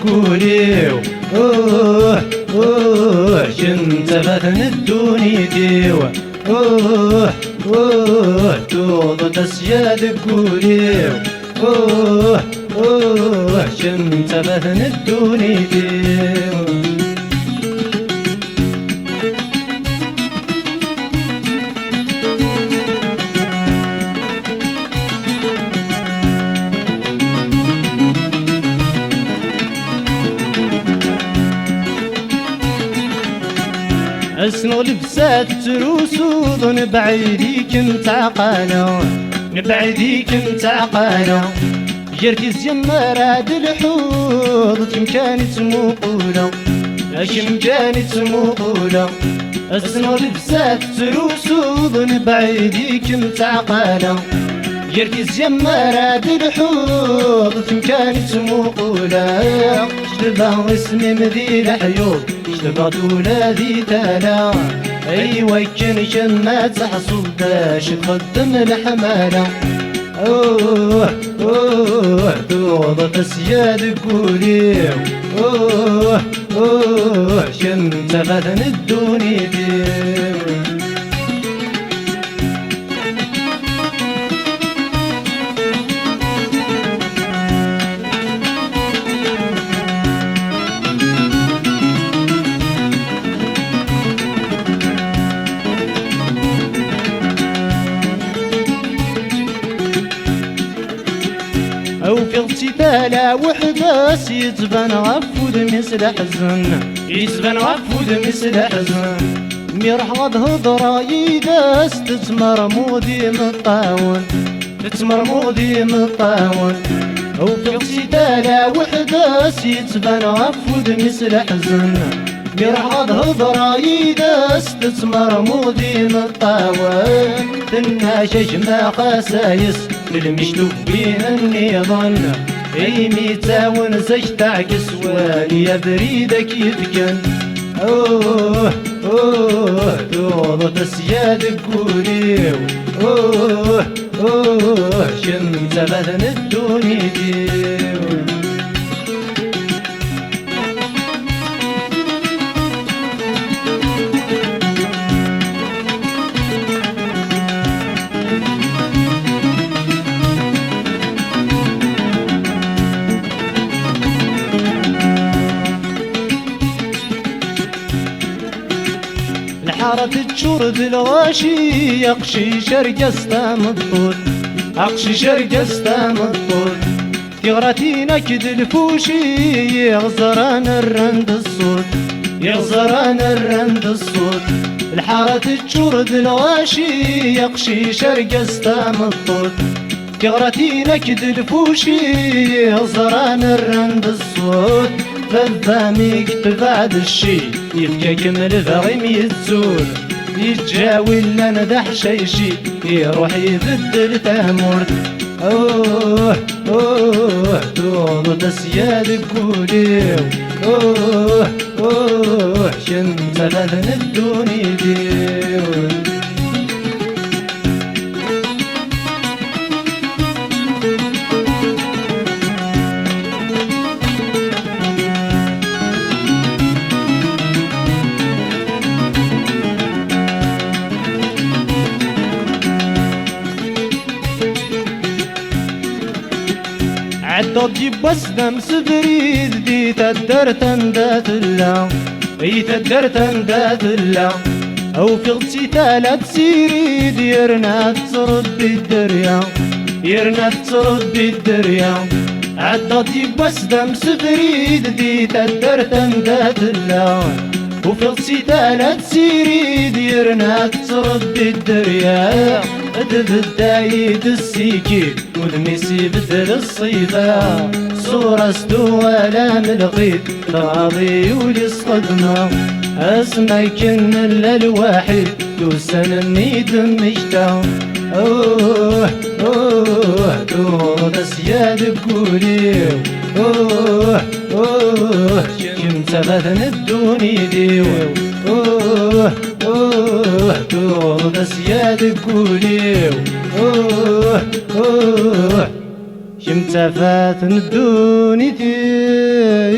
دكوليو كنت مثل الدوني ديو توض تسيا دكوليو كنت مثل الدوني ديو اسنو لبسات تروسوض نبعيديك نتعقالو نبعيديك نتعقالو جرتي الزمار عاد الحوض كمكاني تموقولو كمكاني تموقولو اسنو لبسات تروسوض نبعيديك نتعقالو جرتي الزمار عاد الحوض كمكاني تموقولو شلبا اسمي مذيل حيوض شلبا ولادي تالا ايوا كان شما تحصل باش تقدم الحمالة توض تسياد قولي شمت غدا الدوني دير أو في اغتبالة وحداس يتبان غفود مثل حزن يتبان غفود مثل حزن ميرحض هضرة يداس تتمرمودي مطاون تتمرمودي مطاون أو في اغتبالة وحداس يتبان غفود مثل حزن ميرحض هضرة يداس تتمرمودي مطاون تناشج ما قاسايس المشلوب بين النظام اي ميتاون زج تعكس والي بريدك يتكن دوض تسياد قوليو شمت غدا الدوني ديو حارة تشرد الغاشي يقشي شرقستا مضبوط أقشي شرقستا مضبوط تغرتي نكد الفوشي يغزران الرند الصوت يغزران الرند الصوت الحارة تشرد الغاشي يقشي شرقستا مضبوط تغرتي نكد الفوشي يغزران الرند الصوت فالفاميك تبعد الشي يفكك من الفغيم يتزول يتجاوي لنا ذح شيشي يروح يبدل تهمورت توض تسياد قوليو شمت غدا الدوني ديو عدو تجيب وسلم سبريد دي تدرتن دات الله اي تدرتن دات الله او في غتي ثلاث سيريد يرنا ترد بالدريا يرنا ترد بالدريا عدو تجيب وسلم سبريد دي تدرتن دات الله وفي غتي ثلاث سيريد يرنا ترد بالدريا بدايد السيكير ودميسي بدل الصيدة صورة ستوالا من الغيط راضي ولصدمة اسمع كن الواحد دوسن النيد مجتا دور تسياد بقوليو كنت غدا الدوني ديو دور تسياد بقوليو شمت فات ندوني ديوا